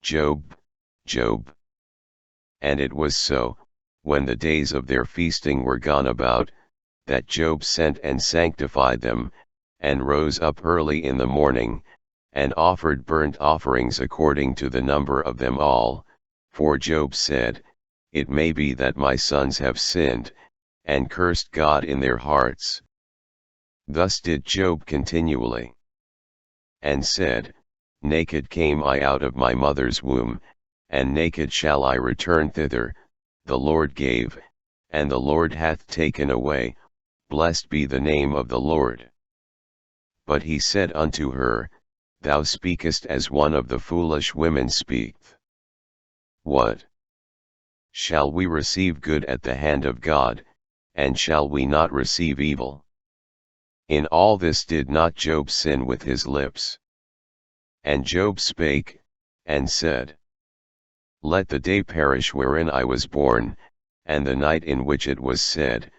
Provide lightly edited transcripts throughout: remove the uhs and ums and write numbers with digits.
Job, Job. And it was so, when the days of their feasting were gone about, that Job sent and sanctified them, and rose up early in the morning, and offered burnt offerings according to the number of them all, for Job said, It may be that my sons have sinned, and cursed God in their hearts. Thus did Job continually. And said, Naked came I out of my mother's womb, and naked shall I return thither. The Lord gave, and the Lord hath taken away, blessed be the name of the Lord. But he said unto her, Thou speakest as one of the foolish women speaketh. What? Shall we receive good at the hand of God, and shall we not receive evil? In all this did not Job sin with his lips. And Job spake, and said, Let the day perish wherein I was born, and the night in which it was said,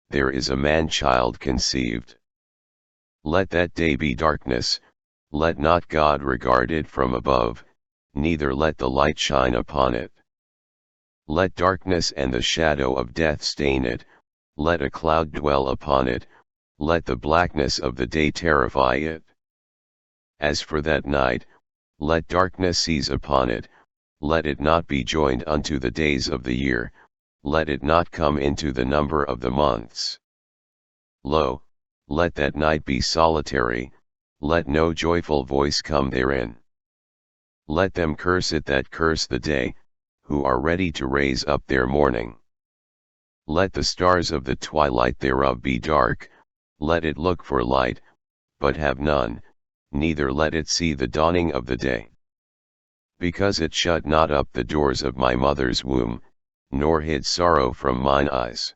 There is a man-child conceived. Let that day be darkness, let not God regard it from above, neither let the light shine upon it. Let darkness and the shadow of death stain it, let a cloud dwell upon it, let the blackness of the day terrify it. As for that night, let darkness seize upon it, let it not be joined unto the days of the year, let it not come into the number of the months. Lo, let that night be solitary, let no joyful voice come therein. Let them curse it that curse the day, who are ready to raise up their mourning. Let the stars of the twilight thereof be dark, let it look for light, but have none, neither let it see the dawning of the day. Because it shut not up the doors of my mother's womb, nor hid sorrow from mine eyes.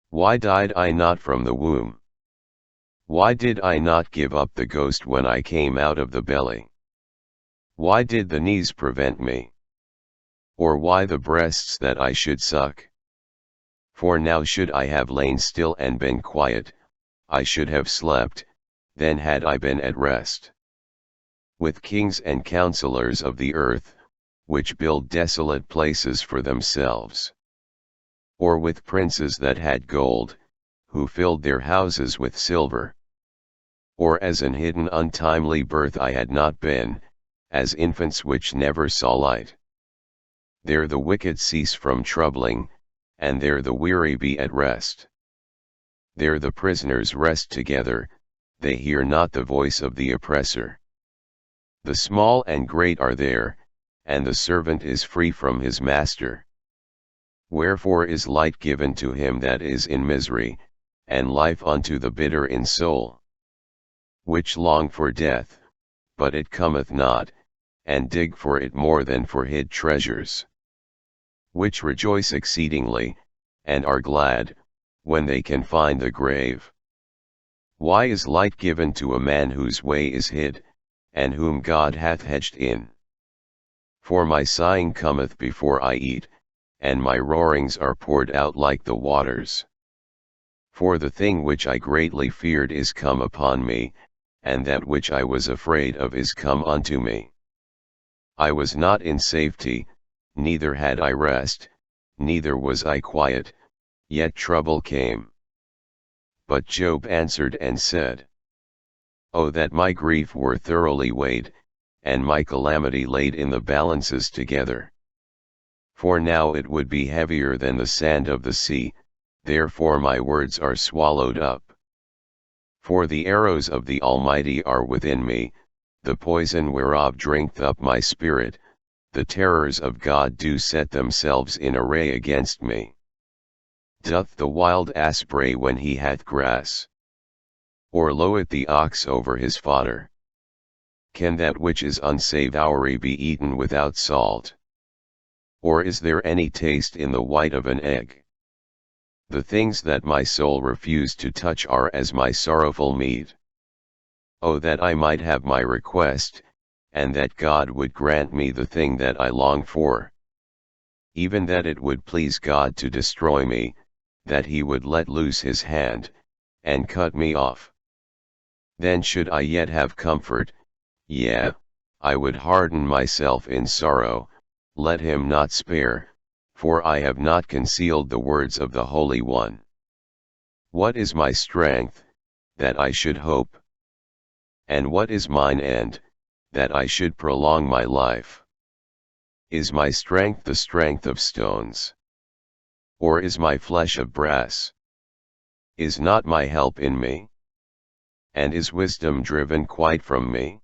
Why died I not from the womb? Why did I not give up the ghost when I came out of the belly? Why did the knees prevent me? Or why the breasts that I should suck? For now should I have lain still and been quiet, I should have slept, then had I been at rest. With kings and counselors of the earth, which build desolate places for themselves. Or with princes that had gold, who filled their houses with silver. Or as an hidden untimely birth I had not been, as infants which never saw light. There the wicked cease from troubling, and there the weary be at rest. There the prisoners rest together, they hear not the voice of the oppressor. The small and great are there, and the servant is free from his master. Wherefore is light given to him that is in misery, and life unto the bitter in soul. Which long for death, but it cometh not, and dig for it more than for hid treasures. Which rejoice exceedingly, and are glad, when they can find the grave. Why is light given to a man whose way is hid, and whom God hath hedged in? For my sighing cometh before I eat, and my roarings are poured out like the waters. For the thing which I greatly feared is come upon me, and that which I was afraid of is come unto me. I was not in safety, neither had I rest, neither was I quiet, yet trouble came. But Job answered and said, O that my grief were thoroughly weighed, and my calamity laid in the balances together. For now it would be heavier than the sand of the sea, therefore my words are swallowed up. For the arrows of the Almighty are within me, the poison whereof drinketh up my spirit, the terrors of God do set themselves in array against me. Doth the wild ass bray when he hath grass? Or loweth the ox over his fodder? Can that which is unsavoury be eaten without salt? Or is there any taste in the white of an egg? The things that my soul refused to touch are as my sorrowful meat. O that I might have my request, and that God would grant me the thing that I long for. Even that it would please God to destroy me, that he would let loose his hand, and cut me off. Then should I yet have comfort, yea, I would harden myself in sorrow, let him not spare, for I have not concealed the words of the Holy One. What is my strength, that I should hope? And what is mine end, that I should prolong my life? Is my strength the strength of stones? Or is my flesh of brass? Is not my help in me? And is wisdom driven quite from me?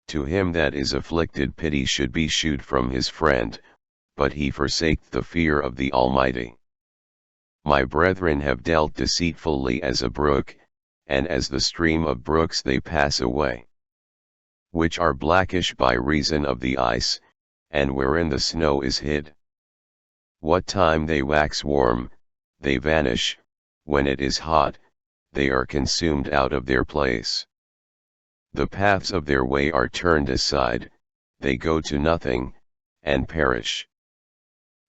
To him that is afflicted pity should be shewed from his friend, but he forsaketh the fear of the Almighty. My brethren have dealt deceitfully as a brook, and as the stream of brooks they pass away, which are blackish by reason of the ice, and wherein the snow is hid. What time they wax warm, they vanish, when it is hot, they are consumed out of their place. The paths of their way are turned aside, they go to nothing, and perish.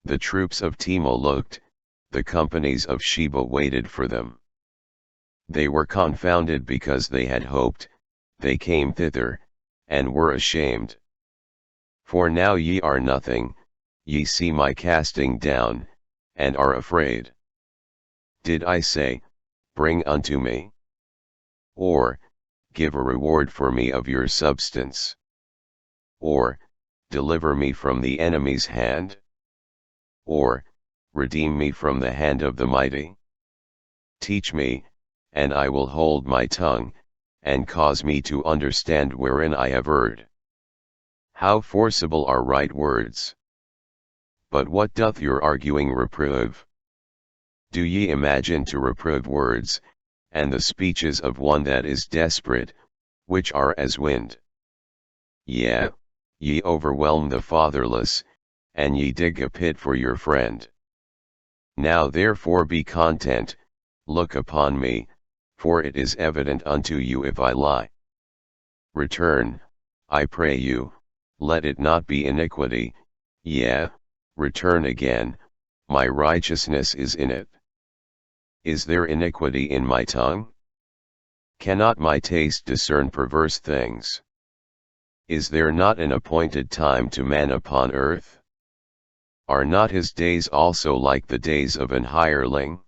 The troops of Timol looked, the companies of Sheba waited for them. They were confounded because they had hoped, they came thither, and were ashamed. For now ye are nothing, ye see my casting down, and are afraid. Did I say, bring unto me? Or, give a reward for me of your substance? Or, deliver me from the enemy's hand? Or, redeem me from the hand of the mighty? Teach me, and I will hold my tongue, and cause me to understand wherein I have erred. How forcible are right words! But what doth your arguing reprove? Do ye imagine to reprove words, and the speeches of one that is desperate, which are as wind? Yea, ye overwhelm the fatherless, and ye dig a pit for your friend. Now therefore be content, look upon me, for it is evident unto you if I lie. Return, I pray you, let it not be iniquity, yea, return again, my righteousness is in it. Is there iniquity in my tongue? Cannot my taste discern perverse things? Is there not an appointed time to man upon earth? Are not his days also like the days of an hireling?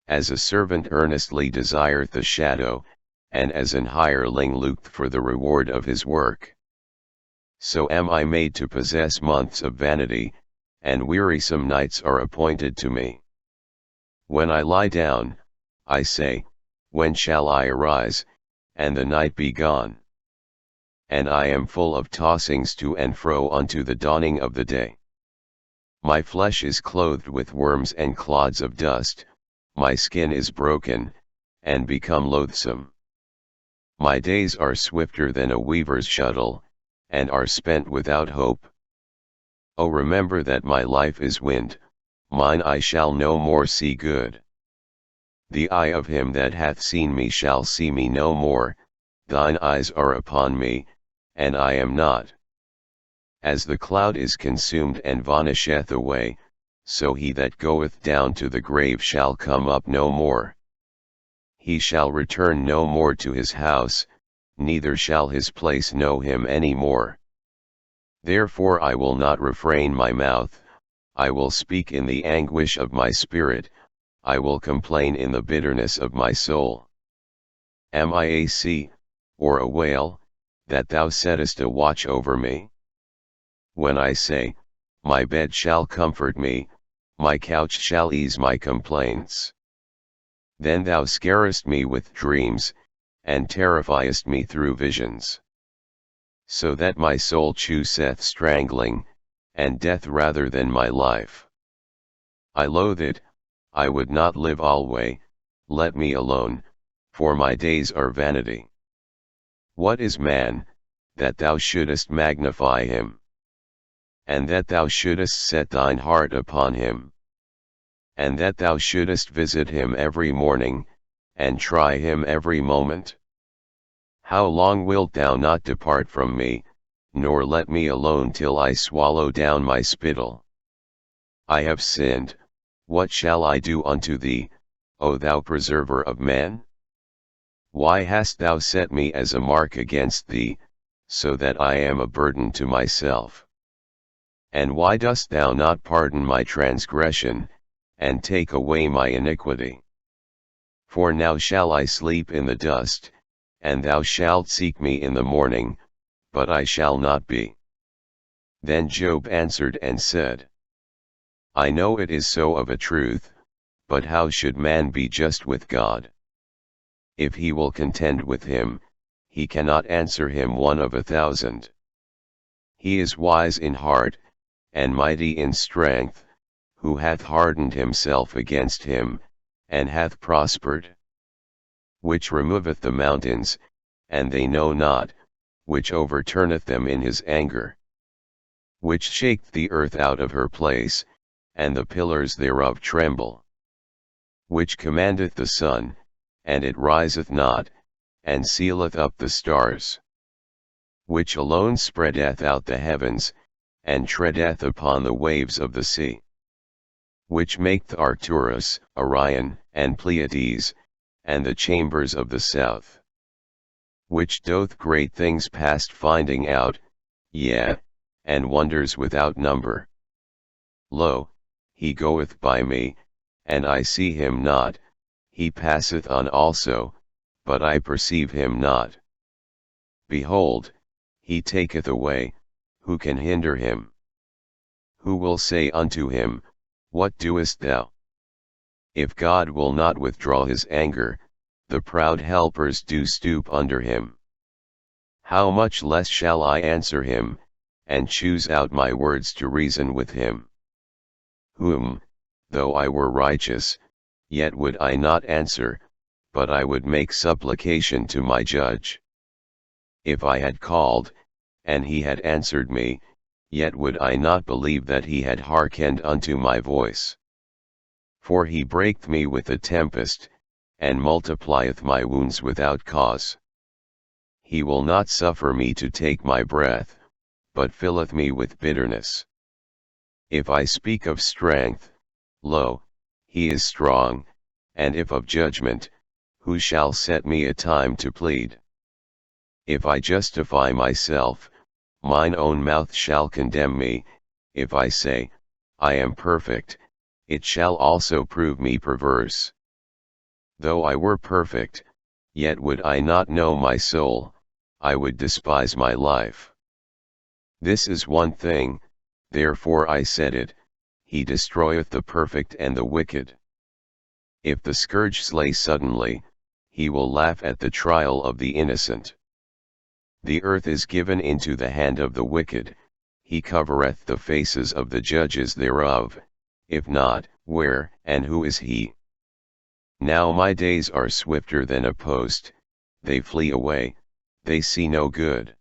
As a servant earnestly desireth the shadow, and as an hireling looketh for the reward of his work. So am I made to possess months of vanity, and wearisome nights are appointed to me. When I lie down, I say, when shall I arise, and the night be gone? And I am full of tossings to and fro unto the dawning of the day. My flesh is clothed with worms and clods of dust, my skin is broken, and become loathsome. My days are swifter than a weaver's shuttle, and are spent without hope. O remember that my life is wind, mine eye shall no more see good. The eye of him that hath seen me shall see me no more, thine eyes are upon me, and I am not. As the cloud is consumed and vanisheth away, so he that goeth down to the grave shall come up no more. He shall return no more to his house, neither shall his place know him any more. Therefore I will not refrain my mouth, I will speak in the anguish of my spirit, I will complain in the bitterness of my soul. Am I a sea, or a whale, that thou settest a watch over me? When I say, my bed shall comfort me, my couch shall ease my complaints. Then thou scarest me with dreams, and terrifiest me through visions. So that my soul chooseth strangling, and death rather than my life. I loathe it, I would not live alway, let me alone, for my days are vanity. What is man, that thou shouldest magnify him? And that thou shouldest set thine heart upon him? And that thou shouldest visit him every morning, and try him every moment? How long wilt thou not depart from me, nor let me alone till I swallow down my spittle? I have sinned, what shall I do unto thee, O thou preserver of man? Why hast thou set me as a mark against thee, so that I am a burden to myself? And why dost thou not pardon my transgression, and take away my iniquity? For now shall I sleep in the dust, and thou shalt seek me in the morning, but I shall not be. Then Job answered and said, I know it is so of a truth, but how should man be just with God? If he will contend with him, he cannot answer him 1 of 1,000. He is wise in heart, and mighty in strength, who hath hardened himself against him, and hath prospered? Which removeth the mountains, and they know not, which overturneth them in his anger. Which shaketh the earth out of her place, and the pillars thereof tremble. Which commandeth the sun, and it riseth not, and sealeth up the stars. Which alone spreadeth out the heavens, and treadeth upon the waves of the sea. Which maketh Arcturus, Orion, and Pleiades, and the chambers of the south. Which doth great things past finding out, yea, and wonders without number. Lo, he goeth by me, and I see him not, he passeth on also, but I perceive him not. Behold, he taketh away, who can hinder him? Who will say unto him, What doest thou? If God will not withdraw his anger, the proud helpers do stoop under him. How much less shall I answer him, and choose out my words to reason with him? Whom, though I were righteous, yet would I not answer, but I would make supplication to my judge. If I had called, and he had answered me, yet would I not believe that he had hearkened unto my voice. For he breaketh me with a tempest, and multiplieth my wounds without cause. He will not suffer me to take my breath, but filleth me with bitterness. If I speak of strength, lo, he is strong, and if of judgment, who shall set me a time to plead? If I justify myself, mine own mouth shall condemn me. If I say, I am perfect, it shall also prove me perverse. Though I were perfect, yet would I not know my soul, I would despise my life. This is one thing, therefore I said it, he destroyeth the perfect and the wicked. If the scourge slay suddenly, he will laugh at the trial of the innocent. The earth is given into the hand of the wicked, he covereth the faces of the judges thereof. If not, where and who is he? Now my days are swifter than a post, they flee away, they see no good.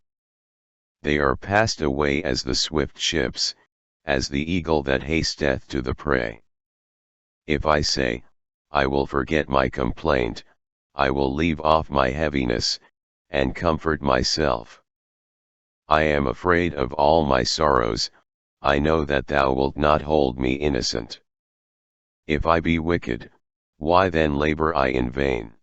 They are passed away as the swift ships, as the eagle that hasteth to the prey. If I say, I will forget my complaint, I will leave off my heaviness, and comfort myself. I am afraid of all my sorrows, I know that thou wilt not hold me innocent. If I be wicked, why then labor I in vain?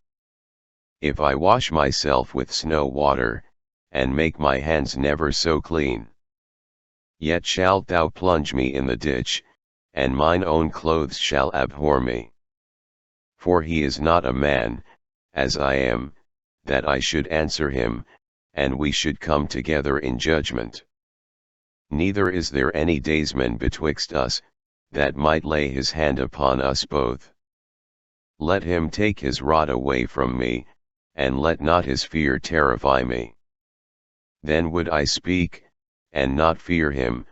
If I wash myself with snow water, and make my hands never so clean, yet shalt thou plunge me in the ditch, and mine own clothes shall abhor me. For he is not a man, as I am, that I should answer him, and we should come together in judgment. Neither is there any daysman betwixt us, that might lay his hand upon us both. Let him take his rod away from me, and let not his fear terrify me. Then would I speak, and not fear him,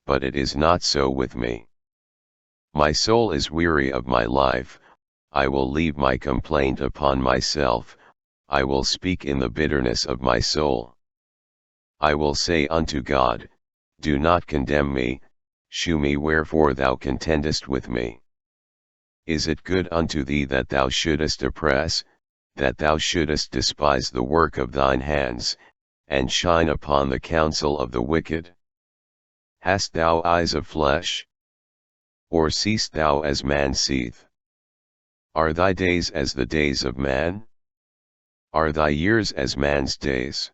but it is not so with me. My soul is weary of my life, I will leave my complaint upon myself, I will speak in the bitterness of my soul. I will say unto God, do not condemn me, shew me wherefore thou contendest with me. Is it good unto thee that thou shouldest oppress, that thou shouldest despise the work of thine hands, and shine upon the counsel of the wicked? Hast thou eyes of flesh? Or seest thou as man seeth? Are thy days as the days of man? Are thy years as man's days?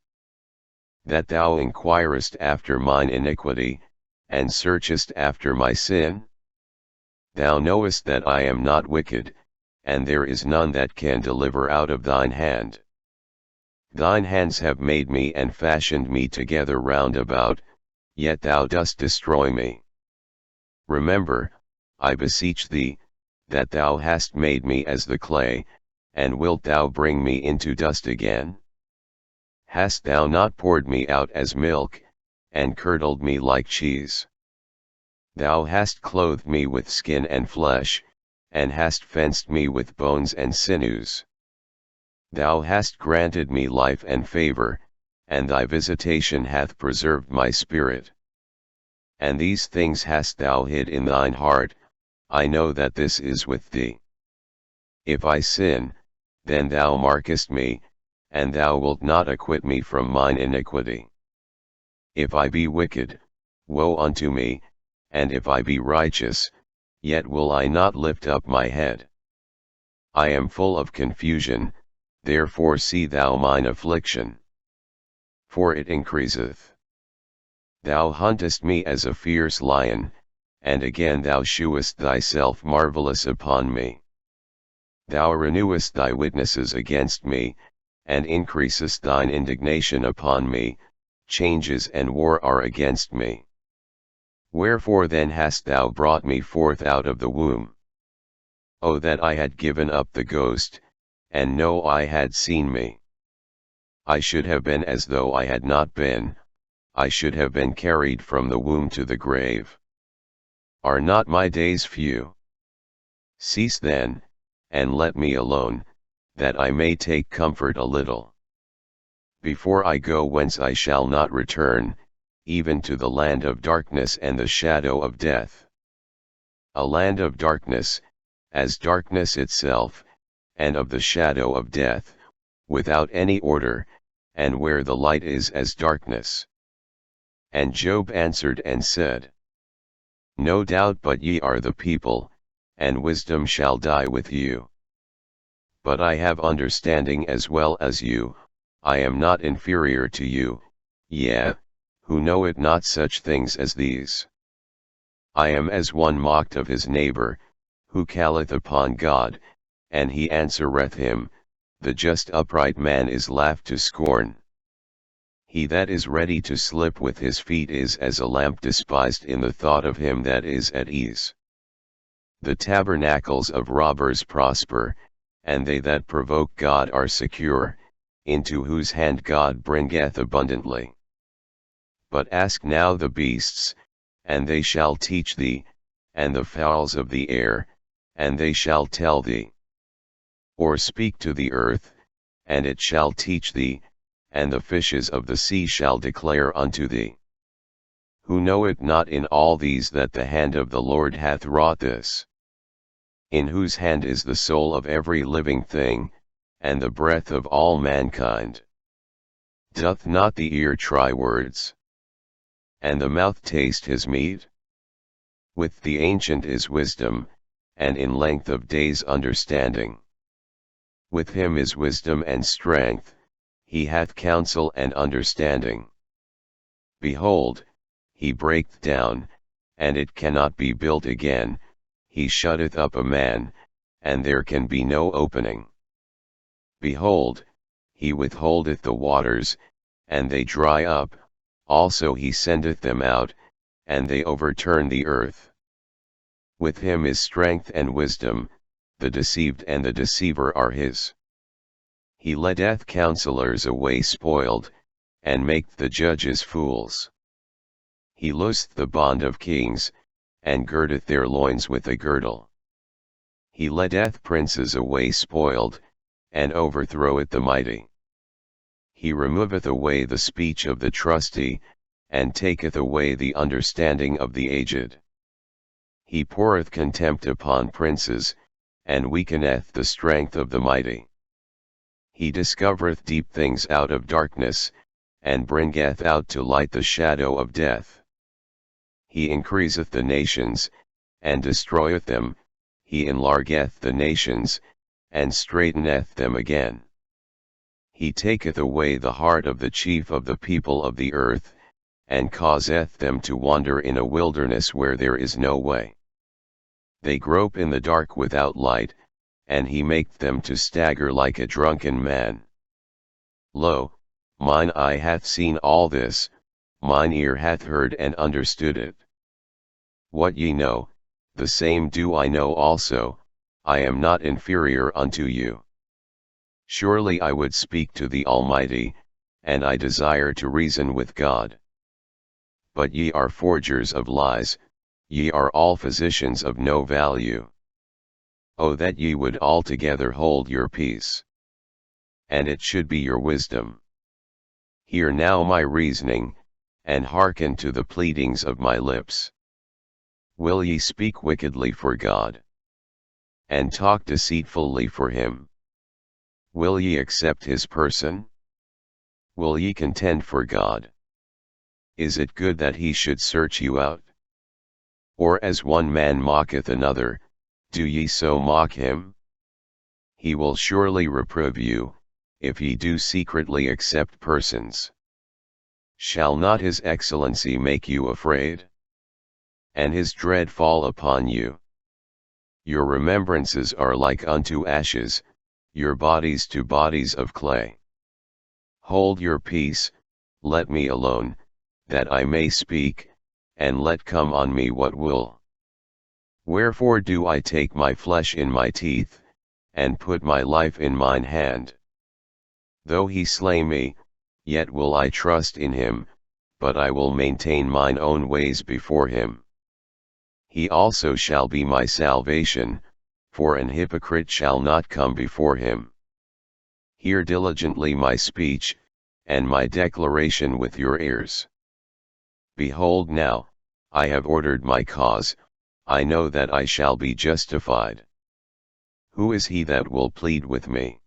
that thou inquirest after mine iniquity, and searchest after my sin? Thou knowest that I am not wicked, and there is none that can deliver out of thine hand. Thine hands have made me and fashioned me together round about, yet thou dost destroy me. Remember, I beseech thee, that thou hast made me as the clay, and wilt thou bring me into dust again? Hast thou not poured me out as milk, and curdled me like cheese? Thou hast clothed me with skin and flesh, and hast fenced me with bones and sinews. Thou hast granted me life and favor, and thy visitation hath preserved my spirit. And these things hast thou hid in thine heart, I know that this is with thee. If I sin, then thou markest me, and thou wilt not acquit me from mine iniquity. If I be wicked, woe unto me, and if I be righteous, yet will I not lift up my head. I am full of confusion, therefore see thou mine affliction. For it increaseth. Thou huntest me as a fierce lion, and again thou shewest thyself marvellous upon me. Thou renewest thy witnesses against me, and increasest thine indignation upon me, changes and war are against me. Wherefore then hast thou brought me forth out of the womb? O that I had given up the ghost, and no eye had seen me. I should have been as though I had not been, I should have been carried from the womb to the grave. Are not my days few? Cease then, and let me alone, that I may take comfort a little. Before I go whence I shall not return, even to the land of darkness and the shadow of death. A land of darkness, as darkness itself, and of the shadow of death, without any order, and where the light is as darkness. And Job answered and said, No doubt but ye are the people, and wisdom shall die with you. But I have understanding as well as you, I am not inferior to you, yea, who know it not such things as these. I am as one mocked of his neighbor, who calleth upon God, and he answereth him, the just upright man is laughed to scorn. He that is ready to slip with his feet is as a lamp despised in the thought of him that is at ease. The tabernacles of robbers prosper, and they that provoke God are secure, into whose hand God bringeth abundantly. But ask now the beasts, and they shall teach thee, and the fowls of the air, and they shall tell thee. Or speak to the earth, and it shall teach thee, and the fishes of the sea shall declare unto thee. Who know it not in all these that the hand of the Lord hath wrought this? In whose hand is the soul of every living thing, and the breath of all mankind? Doth not the ear try words? And the mouth taste his meat? With the ancient is wisdom, and in length of days understanding. With him is wisdom and strength, he hath counsel and understanding. Behold, he breaketh down, and it cannot be built again, he shutteth up a man, and there can be no opening. Behold, he withholdeth the waters, and they dry up, also he sendeth them out, and they overturn the earth. With him is strength and wisdom, the deceived and the deceiver are his. He letteth counselors away spoiled, and maketh the judges fools. He looseth the bond of kings, and girdeth their loins with a girdle. He letteth princes away spoiled, and overthroweth the mighty. He removeth away the speech of the trusty, and taketh away the understanding of the aged. He poureth contempt upon princes, and weakeneth the strength of the mighty. He discovereth deep things out of darkness, and bringeth out to light the shadow of death. He increaseth the nations, and destroyeth them, he enlargeth the nations, and straighteneth them again. He taketh away the heart of the chief of the people of the earth, and causeth them to wander in a wilderness where there is no way. They grope in the dark without light, and he maketh them to stagger like a drunken man. Lo, mine eye hath seen all this, mine ear hath heard and understood it. What ye know, the same do I know also, I am not inferior unto you. Surely I would speak to the Almighty, and I desire to reason with God. But ye are forgers of lies, ye are all physicians of no value. O that ye would altogether hold your peace! And it should be your wisdom. Hear now my reasoning, and hearken to the pleadings of my lips. Will ye speak wickedly for God? And talk deceitfully for him? Will ye accept his person? Will ye contend for God? Is it good that he should search you out? Or as one man mocketh another, do ye so mock him? He will surely reprove you, if ye do secretly accept persons. Shall not his excellency make you afraid? And his dread fall upon you? Your remembrances are like unto ashes, your bodies to bodies of clay. Hold your peace, let me alone, that I may speak, and let come on me what will. Wherefore do I take my flesh in my teeth, and put my life in mine hand? Though he slay me, yet will I trust in him, but I will maintain mine own ways before him. He also shall be my salvation, for an hypocrite shall not come before him. Hear diligently my speech, and my declaration with your ears. Behold now, I have ordered my cause, I know that I shall be justified. Who is he that will plead with me?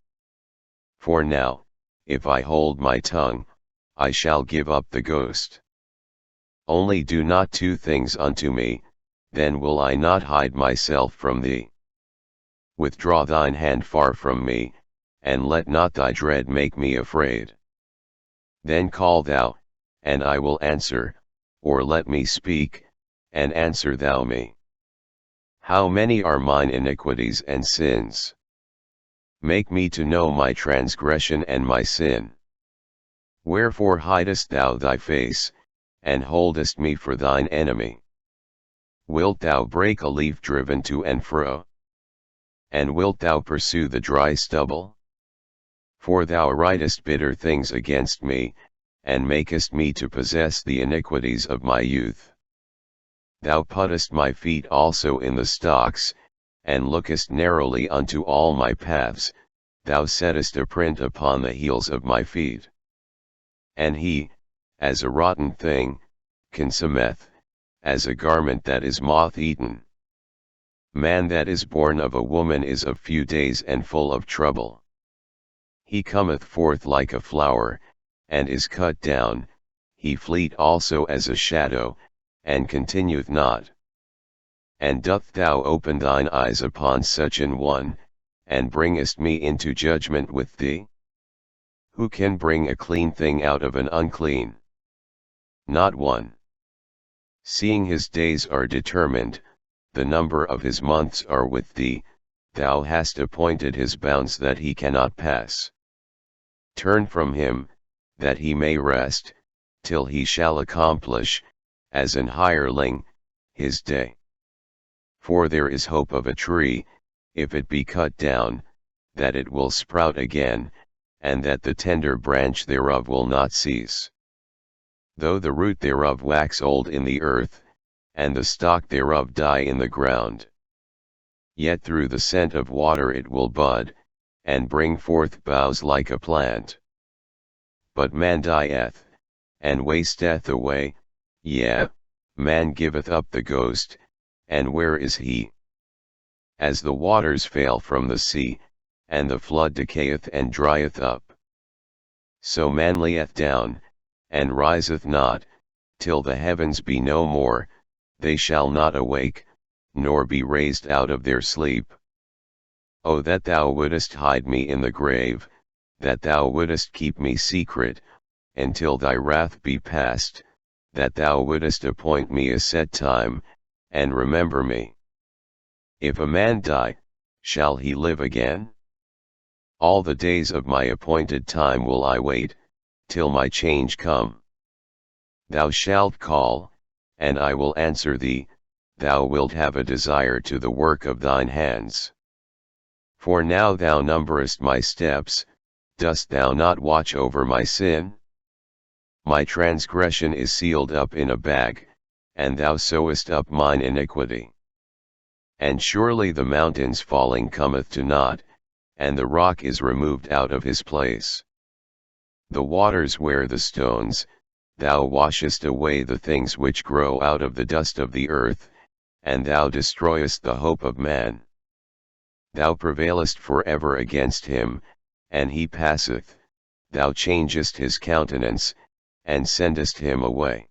For now, if I hold my tongue, I shall give up the ghost. Only do not two things unto me, then will I not hide myself from thee. Withdraw thine hand far from me, and let not thy dread make me afraid. Then call thou, and I will answer, or let me speak, and answer thou me. How many are mine iniquities and sins? Make me to know my transgression and my sin. Wherefore hidest thou thy face, and holdest me for thine enemy? Wilt thou break a leaf driven to and fro? And wilt thou pursue the dry stubble? For thou writest bitter things against me, and makest me to possess the iniquities of my youth. Thou puttest my feet also in the stocks, and lookest narrowly unto all my paths, thou settest a print upon the heels of my feet. And he, as a rotten thing, consumeth, as a garment that is moth-eaten. Man that is born of a woman is of few days and full of trouble. He cometh forth like a flower, and is cut down, he fleet also as a shadow, and continueth not. And doth thou open thine eyes upon such an one, and bringest me into judgment with thee? Who can bring a clean thing out of an unclean? Not one. Seeing his days are determined, the number of his months are with thee, thou hast appointed his bounds that he cannot pass. Turn from him, that he may rest, till he shall accomplish, as an hireling, his day. For there is hope of a tree, if it be cut down, that it will sprout again, and that the tender branch thereof will not cease. Though the root thereof wax old in the earth, and the stalk thereof die in the ground, yet through the scent of water it will bud, and bring forth boughs like a plant. But man dieth, and wasteth away, yea, man giveth up the ghost, and where is he? As the waters fail from the sea, and the flood decayeth and drieth up, so man layeth down, and riseth not, till the heavens be no more, they shall not awake, nor be raised out of their sleep. O that thou wouldest hide me in the grave, that thou wouldest keep me secret, until thy wrath be past, that thou wouldest appoint me a set time, and remember me. If a man die, shall he live again? All the days of my appointed time will I wait, till my change come. Thou shalt call, and I will answer thee, thou wilt have a desire to the work of thine hands. For now thou numberest my steps, dost thou not watch over my sin? My transgression is sealed up in a bag, and thou sewest up mine iniquity. And surely the mountains falling cometh to naught, and the rock is removed out of his place. The waters wear the stones, thou washest away the things which grow out of the dust of the earth, and thou destroyest the hope of man. Thou prevailest for ever against him, and he passeth, thou changest his countenance, and sendest him away.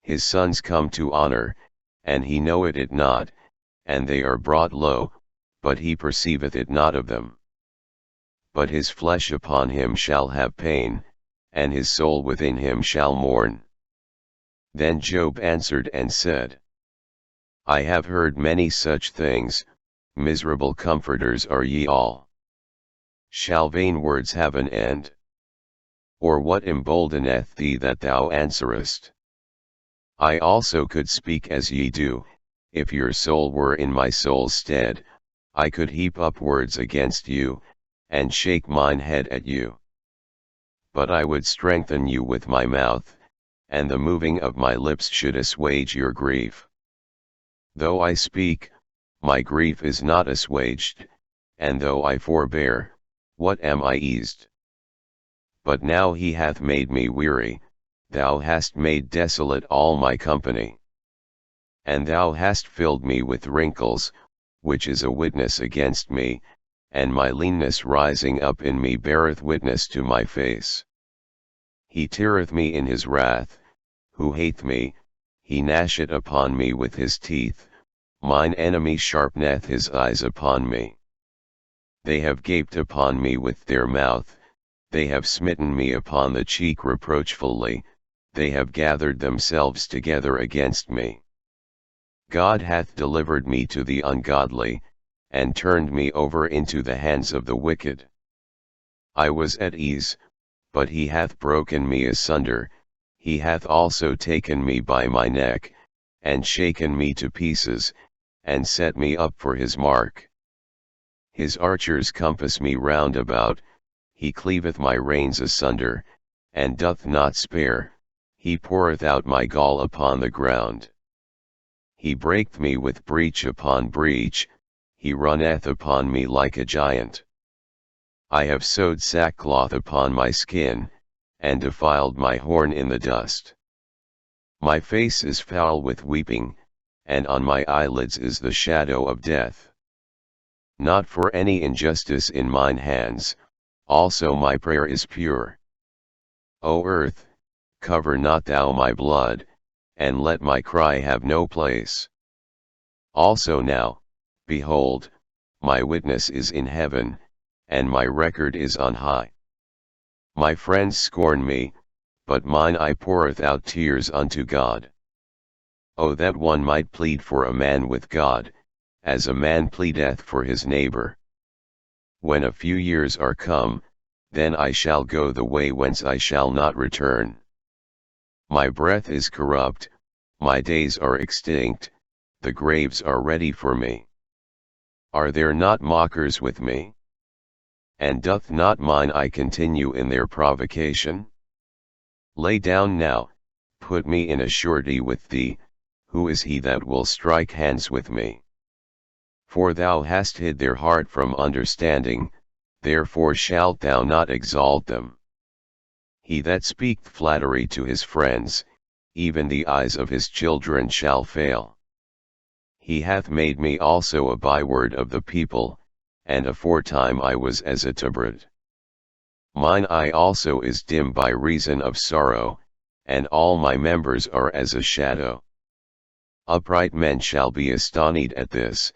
His sons come to honor, and he knoweth it not, and they are brought low, but he perceiveth it not of them. But his flesh upon him shall have pain, and his soul within him shall mourn. Then Job answered and said, I have heard many such things, miserable comforters are ye all. Shall vain words have an end? Or what emboldeneth thee that thou answerest? I also could speak as ye do, if your soul were in my soul's stead, I could heap up words against you, and shake mine head at you. But I would strengthen you with my mouth, and the moving of my lips should assuage your grief. Though I speak, my grief is not assuaged, and though I forbear, what am I eased? But now he hath made me weary, thou hast made desolate all my company. And thou hast filled me with wrinkles, which is a witness against me, and my leanness rising up in me beareth witness to my face. He teareth me in his wrath, who hateth me, he gnasheth upon me with his teeth, mine enemy sharpeneth his eyes upon me. They have gaped upon me with their mouth, they have smitten me upon the cheek reproachfully, they have gathered themselves together against me. God hath delivered me to the ungodly, and turned me over into the hands of the wicked. I was at ease, but he hath broken me asunder, he hath also taken me by my neck, and shaken me to pieces, and set me up for his mark. His archers compass me round about, he cleaveth my reins asunder, and doth not spare, he poureth out my gall upon the ground. He breaketh me with breach upon breach, he runneth upon me like a giant. I have sewed sackcloth upon my skin, and defiled my horn in the dust. My face is foul with weeping, and on my eyelids is the shadow of death. Not for any injustice in mine hands, also my prayer is pure. O earth, cover not thou my blood, and let my cry have no place. Also now, behold, my witness is in heaven, and my record is on high. My friends scorn me, but mine eye poureth out tears unto God. O that one might plead for a man with God, as a man pleadeth for his neighbor. When a few years are come, then I shall go the way whence I shall not return. My breath is corrupt, my days are extinct, the graves are ready for me. Are there not mockers with me? And doth not mine eye continue in their provocation? Lay down now, put me in a surety with thee, who is he that will strike hands with me? For thou hast hid their heart from understanding, therefore shalt thou not exalt them. He that speaketh flattery to his friends, even the eyes of his children shall fail. He hath made me also a byword of the people, and aforetime I was as a tebrad. Mine eye also is dim by reason of sorrow, and all my members are as a shadow. Upright men shall be astonied at this,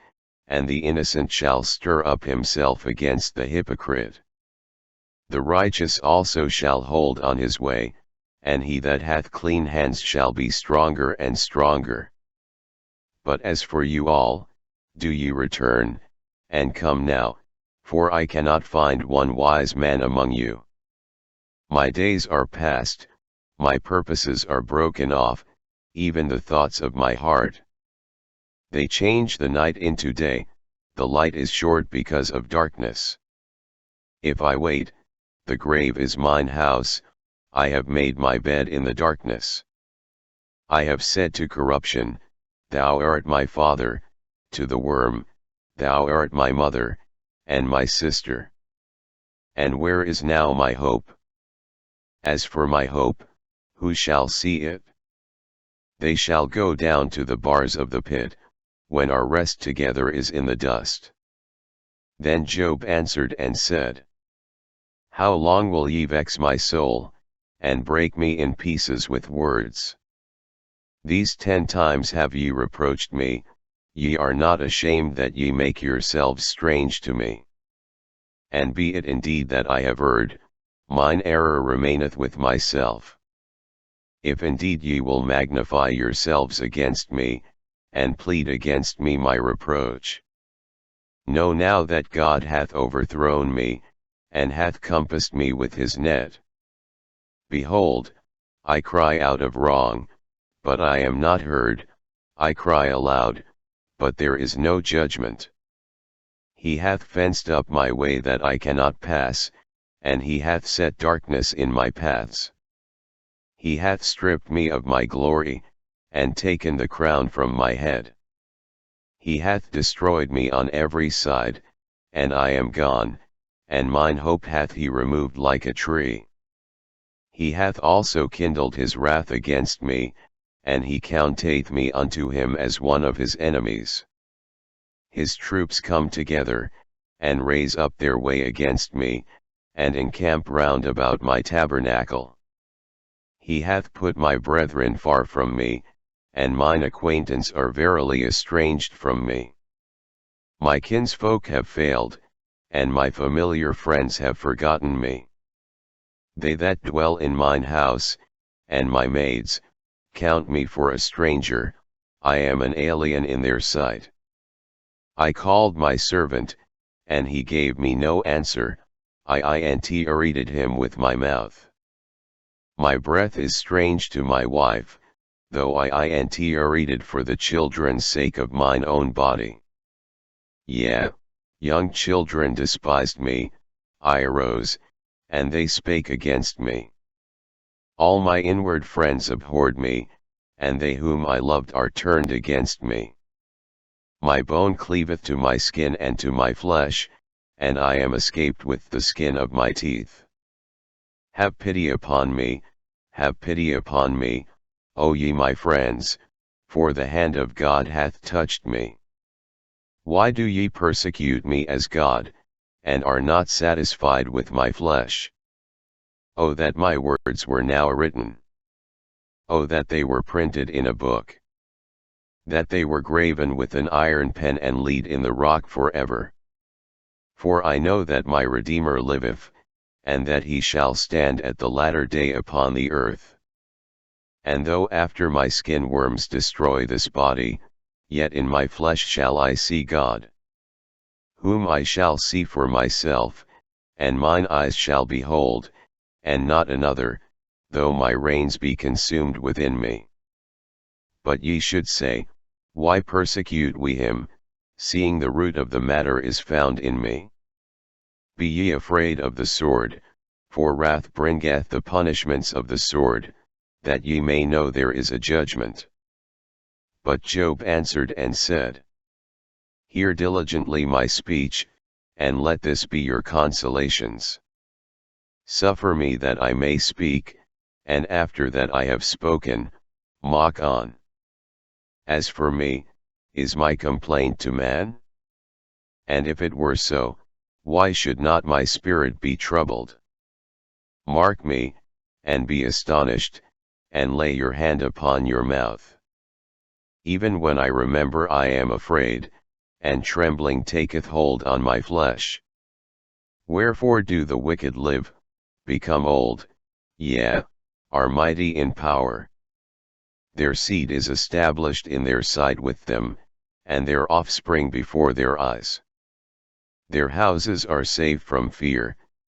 and the innocent shall stir up himself against the hypocrite. The righteous also shall hold on his way, and he that hath clean hands shall be stronger and stronger. But as for you all, do ye return, and come now, for I cannot find one wise man among you. My days are past, my purposes are broken off, even the thoughts of my heart. They change the night into day, the light is short because of darkness. If I wait, the grave is mine house, I have made my bed in the darkness. I have said to corruption, Thou art my father, to the worm, Thou art my mother, and my sister. And where is now my hope? As for my hope, who shall see it? They shall go down to the bars of the pit, when our rest together is in the dust. Then Job answered and said, How long will ye vex my soul, and break me in pieces with words? These 10 times have ye reproached me, ye are not ashamed that ye make yourselves strange to me. And be it indeed that I have erred, mine error remaineth with myself. If indeed ye will magnify yourselves against me, and plead against me my reproach. Know now that God hath overthrown me, and hath compassed me with his net. Behold, I cry out of wrong, but I am not heard, I cry aloud, but there is no judgment. He hath fenced up my way that I cannot pass, and he hath set darkness in my paths. He hath stripped me of my glory, and taken the crown from my head. He hath destroyed me on every side, and I am gone, and mine hope hath he removed like a tree. He hath also kindled his wrath against me, and he counteth me unto him as one of his enemies. His troops come together, and raise up their way against me, and encamp round about my tabernacle. He hath put my brethren far from me, and mine acquaintance are verily estranged from me. My kinsfolk have failed, and my familiar friends have forgotten me. They that dwell in mine house, and my maids, count me for a stranger, I am an alien in their sight. I called my servant, and he gave me no answer, I entreated him with my mouth. My breath is strange to my wife, though I entreated for the children's sake of mine own body. Yea, young children despised me, I arose, and they spake against me. All my inward friends abhorred me, and they whom I loved are turned against me. My bone cleaveth to my skin and to my flesh, and I am escaped with the skin of my teeth. Have pity upon me, O ye my friends, for the hand of God hath touched me. Why do ye persecute me as God, and are not satisfied with my flesh? O that my words were now written! O that they were printed in a book! That they were graven with an iron pen and laid in the rock forever. For I know that my Redeemer liveth, and that he shall stand at the latter day upon the earth. And though after my skin worms destroy this body, yet in my flesh shall I see God, whom I shall see for myself, and mine eyes shall behold, and not another, though my reins be consumed within me. But ye should say, Why persecute we him, seeing the root of the matter is found in me? Be ye afraid of the sword, for wrath bringeth the punishments of the sword, that ye may know there is a judgment. But Job answered and said, Hear diligently my speech, and let this be your consolations. Suffer me that I may speak, and after that I have spoken, mock on. As for me, is my complaint to man? And if it were so, why should not my spirit be troubled? Mark me, and be astonished, and lay your hand upon your mouth. Even when I remember I am afraid, and trembling taketh hold on my flesh. Wherefore do the wicked live, become old, yea, are mighty in power. Their seed is established in their sight with them, and their offspring before their eyes. Their houses are safe from fear,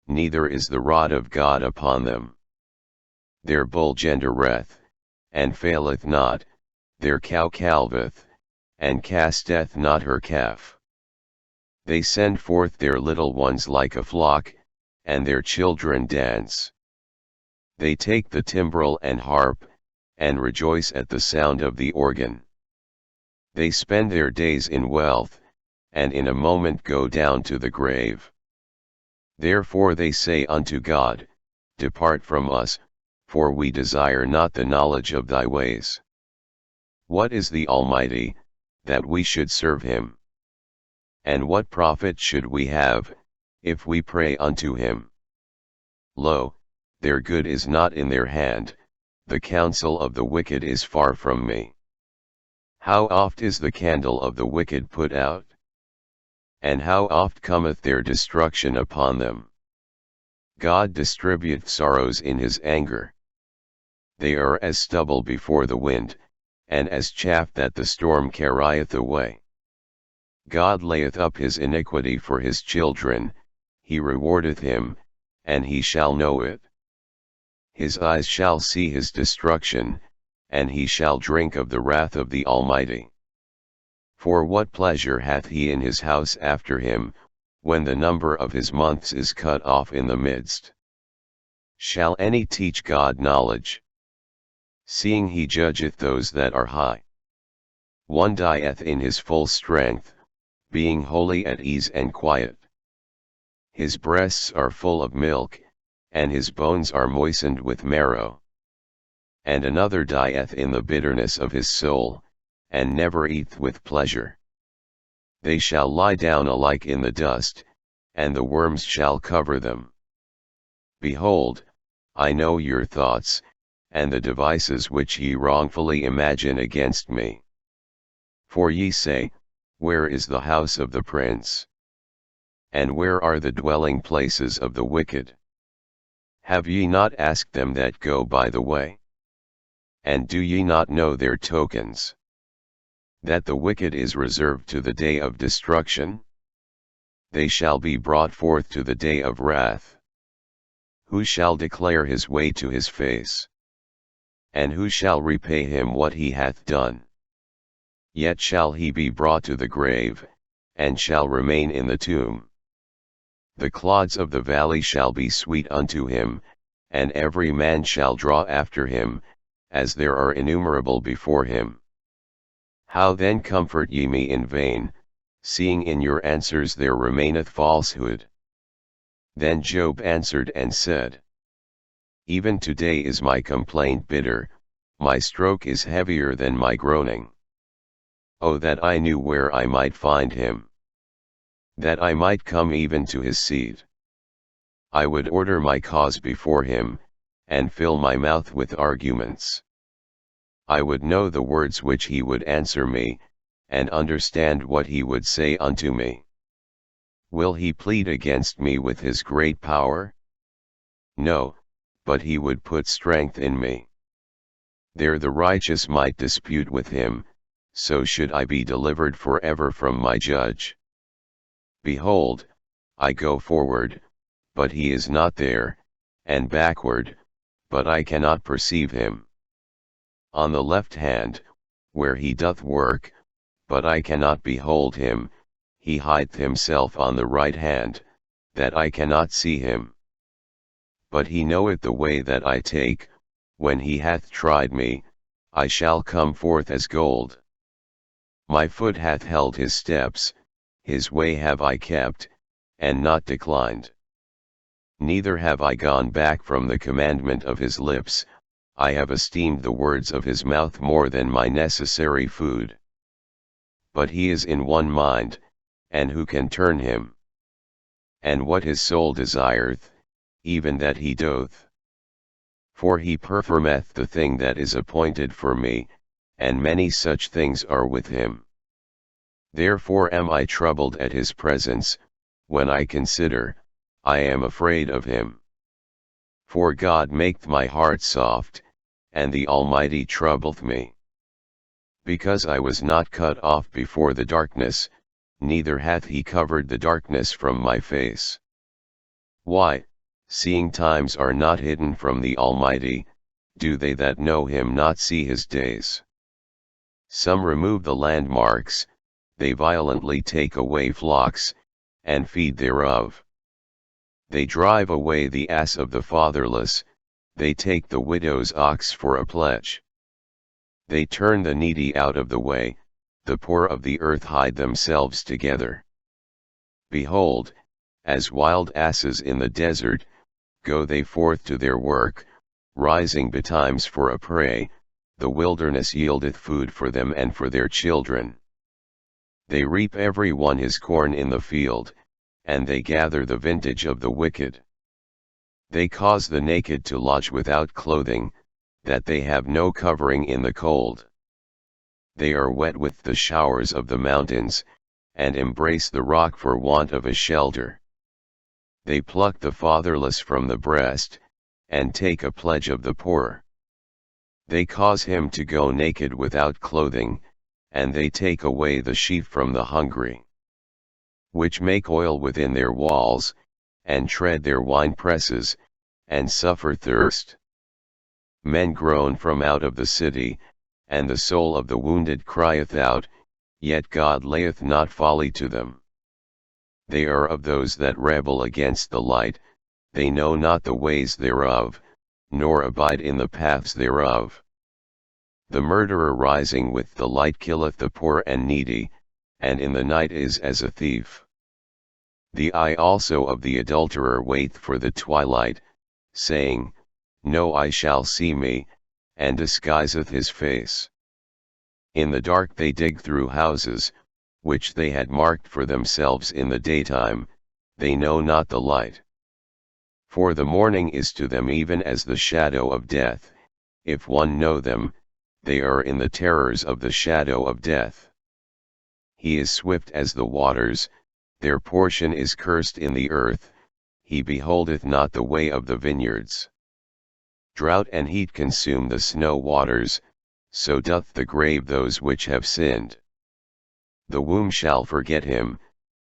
neither is the rod of God upon them. Their bull gendereth, and faileth not, their cow calveth, and casteth not her calf. They send forth their little ones like a flock, and their children dance. They take the timbrel and harp, and rejoice at the sound of the organ. They spend their days in wealth, and in a moment go down to the grave. Therefore they say unto God, Depart from us, for we desire not the knowledge of thy ways. What is the Almighty, that we should serve him? And what profit should we have, if we pray unto him? Lo, their good is not in their hand, the counsel of the wicked is far from me. How oft is the candle of the wicked put out? And how oft cometh their destruction upon them? God distributeth sorrows in his anger. They are as stubble before the wind, and as chaff that the storm carrieth away. God layeth up his iniquity for his children, he rewardeth him, and he shall know it. His eyes shall see his destruction, and he shall drink of the wrath of the Almighty. For what pleasure hath he in his house after him, when the number of his months is cut off in the midst? Shall any teach God knowledge? Seeing he judgeth those that are high. One dieth in his full strength, being wholly at ease and quiet. His breasts are full of milk, and his bones are moistened with marrow. And another dieth in the bitterness of his soul, and never eateth with pleasure. They shall lie down alike in the dust, and the worms shall cover them. Behold, I know your thoughts, and the devices which ye wrongfully imagine against me. For ye say, Where is the house of the prince? And where are the dwelling places of the wicked? Have ye not asked them that go by the way? And do ye not know their tokens? That the wicked is reserved to the day of destruction? They shall be brought forth to the day of wrath. Who shall declare his way to his face? And who shall repay him what he hath done? Yet shall he be brought to the grave, and shall remain in the tomb. The clods of the valley shall be sweet unto him, and every man shall draw after him, as there are innumerable before him. How then comfort ye me in vain, seeing in your answers there remaineth falsehood? Then Job answered and said, Even today is my complaint bitter, my stroke is heavier than my groaning. Oh, that I knew where I might find him! That I might come even to his seat. I would order my cause before him, and fill my mouth with arguments. I would know the words which he would answer me, and understand what he would say unto me. Will he plead against me with his great power? No, but he would put strength in me. There the righteous might dispute with him, so should I be delivered forever from my judge. Behold, I go forward, but he is not there, and backward, but I cannot perceive him. On the left hand, where he doth work, but I cannot behold him, he hideth himself on the right hand, that I cannot see him. But he knoweth the way that I take, when he hath tried me, I shall come forth as gold. My foot hath held his steps, his way have I kept, and not declined. Neither have I gone back from the commandment of his lips, I have esteemed the words of his mouth more than my necessary food. But he is in one mind, and who can turn him? And what his soul desireth, even that he doth. For he performeth the thing that is appointed for me, and many such things are with him. Therefore am I troubled at his presence, when I consider, I am afraid of him. For God maketh my heart soft, and the Almighty troubleth me. Because I was not cut off before the darkness, neither hath he covered the darkness from my face. Why, seeing times are not hidden from the Almighty, do they that know him not see his days? Some remove the landmarks, they violently take away flocks, and feed thereof. They drive away the ass of the fatherless, they take the widow's ox for a pledge. They turn the needy out of the way, the poor of the earth hide themselves together. Behold, as wild asses in the desert, go they forth to their work, rising betimes for a prey, the wilderness yieldeth food for them and for their children. They reap every one his corn in the field, and they gather the vintage of the wicked. They cause the naked to lodge without clothing, that they have no covering in the cold. They are wet with the showers of the mountains, and embrace the rock for want of a shelter. They pluck the fatherless from the breast, and take a pledge of the poor. They cause him to go naked without clothing, and they take away the sheep from the hungry. Which make oil within their walls, and tread their wine presses, and suffer thirst. Men groan from out of the city, and the soul of the wounded crieth out, yet God layeth not folly to them. They are of those that rebel against the light, they know not the ways thereof, nor abide in the paths thereof. The murderer rising with the light killeth the poor and needy, and in the night is as a thief. The eye also of the adulterer waiteth for the twilight, saying, No eye shall see me, and disguiseth his face. In the dark they dig through houses, which they had marked for themselves in the daytime, they know not the light. For the morning is to them even as the shadow of death, if one know them, they are in the terrors of the shadow of death. He is swift as the waters, their portion is cursed in the earth, he beholdeth not the way of the vineyards. Drought and heat consume the snow waters, so doth the grave those which have sinned. The womb shall forget him,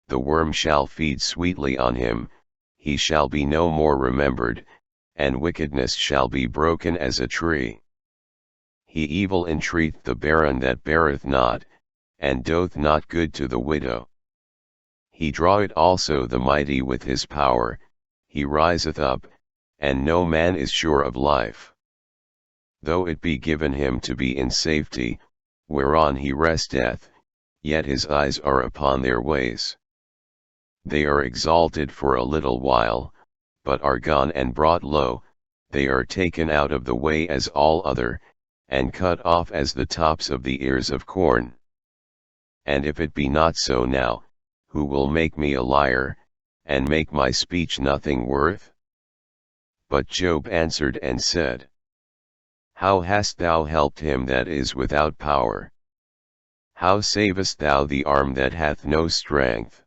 the worm shall feed sweetly on him, he shall be no more remembered, and wickedness shall be broken as a tree. He evil entreateth the barren that beareth not, and doth not good to the widow. He draweth also the mighty with his power, he riseth up, and no man is sure of life. Though it be given him to be in safety, whereon he resteth, yet his eyes are upon their ways. They are exalted for a little while, but are gone and brought low, they are taken out of the way as all other, and cut off as the tops of the ears of corn. And if it be not so now, who will make me a liar, and make my speech nothing worth? But Job answered and said, How hast thou helped him that is without power? How savest thou the arm that hath no strength?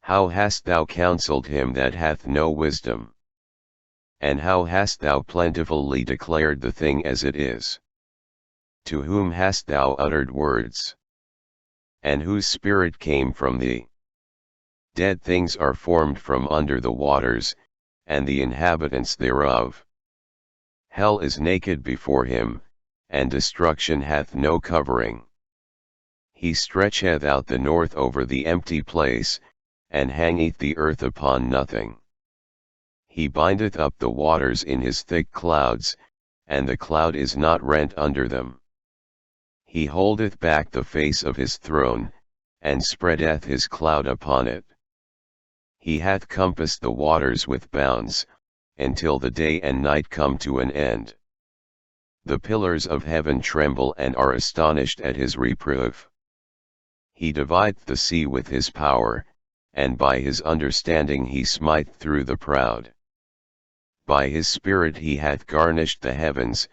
How hast thou counselled him that hath no wisdom? And how hast thou plentifully declared the thing as it is? To whom hast thou uttered words? And whose spirit came from thee? Dead things are formed from under the waters, and the inhabitants thereof. Hell is naked before him, and destruction hath no covering. He stretcheth out the north over the empty place, and hangeth the earth upon nothing. He bindeth up the waters in his thick clouds, and the cloud is not rent under them. He holdeth back the face of his throne, and spreadeth his cloud upon it. He hath compassed the waters with bounds, until the day and night come to an end. The pillars of heaven tremble and are astonished at his reproof. He divideth the sea with his power, and by his understanding he smiteth through the proud. By his spirit he hath garnished the heavens,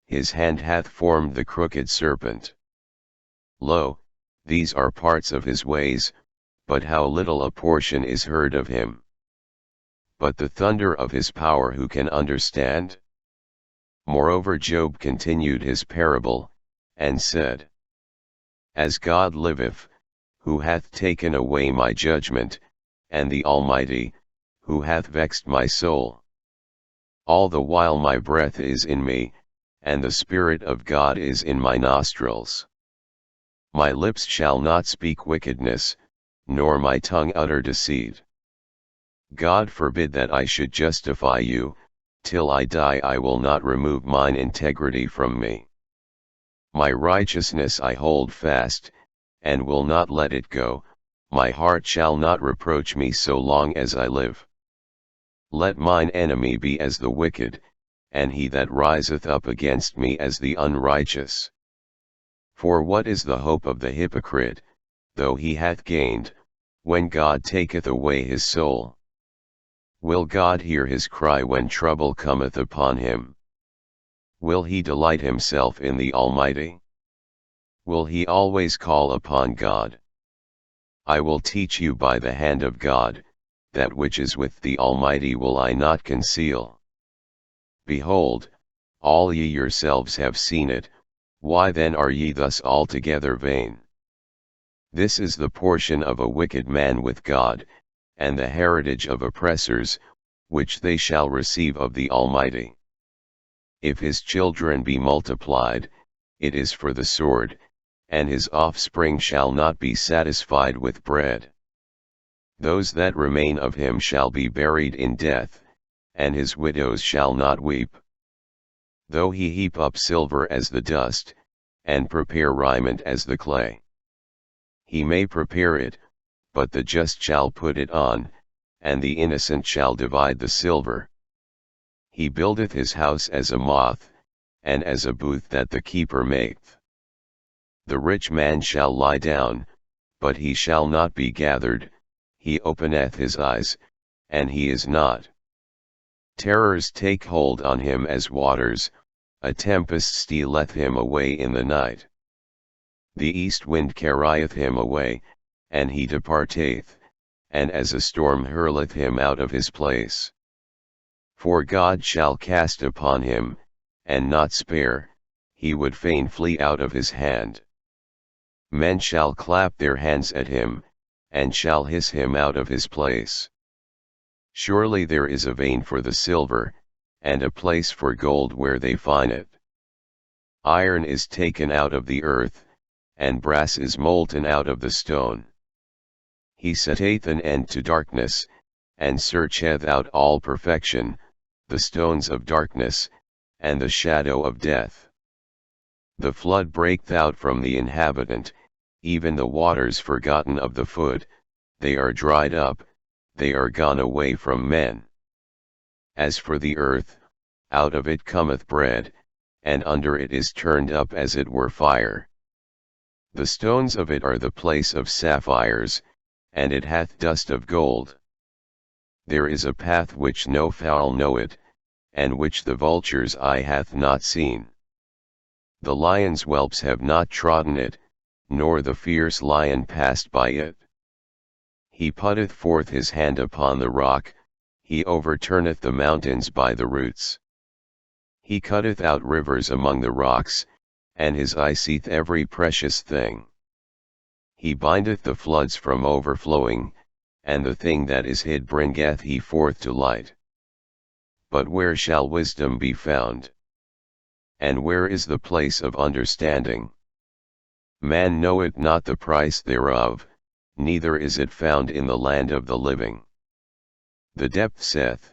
his hand hath formed the crooked serpent. Lo, these are parts of his ways, but how little a portion is heard of him. but the thunder of his power who can understand? Moreover Job continued his parable, and said, As God liveth, who hath taken away my judgment, and the Almighty, who hath vexed my soul. All the while my breath is in me, and the Spirit of God is in my nostrils. My lips shall not speak wickedness, nor my tongue utter deceit. God forbid that I should justify you, till I die I will not remove mine integrity from me. My righteousness I hold fast, and will not let it go, my heart shall not reproach me so long as I live. Let mine enemy be as the wicked, and he that riseth up against me as the unrighteous. For what is the hope of the hypocrite, though he hath gained, when God taketh away his soul? Will God hear his cry when trouble cometh upon him? Will he delight himself in the Almighty? Will he always call upon God? I will teach you by the hand of God, that which is with the Almighty will I not conceal. Behold, all ye yourselves have seen it, why then are ye thus altogether vain? This is the portion of a wicked man with God, and the heritage of oppressors, which they shall receive of the Almighty. If his children be multiplied, it is for the sword, and his offspring shall not be satisfied with bread. Those that remain of him shall be buried in death, and his widows shall not weep. Though he heap up silver as the dust, and prepare raiment as the clay. He may prepare it, but the just shall put it on, and the innocent shall divide the silver. He buildeth his house as a moth, and as a booth that the keeper maketh. The rich man shall lie down, but he shall not be gathered, he openeth his eyes, and he is not. Terrors take hold on him as waters, a tempest stealeth him away in the night. The east wind carrieth him away, and he departeth, and as a storm hurleth him out of his place. For God shall cast upon him, and not spare, he would fain flee out of his hand. Men shall clap their hands at him, and shall hiss him out of his place. Surely there is a vein for the silver, and a place for gold where they find it. Iron is taken out of the earth, and brass is molten out of the stone. He setteth an end to darkness, and searcheth out all perfection, the stones of darkness, and the shadow of death. The flood breaketh out from the inhabitant, even the waters forgotten of the foot, they are dried up, they are gone away from men. As for the earth, out of it cometh bread, and under it is turned up as it were fire. The stones of it are the place of sapphires, and it hath dust of gold. There is a path which no fowl knoweth, and which the vulture's eye hath not seen. The lion's whelps have not trodden it, nor the fierce lion passed by it. He putteth forth his hand upon the rock, he overturneth the mountains by the roots. He cutteth out rivers among the rocks, and his eye seeth every precious thing. He bindeth the floods from overflowing, and the thing that is hid bringeth he forth to light. But where shall wisdom be found? And where is the place of understanding? Man knoweth not the price thereof, neither is it found in the land of the living. The depth saith,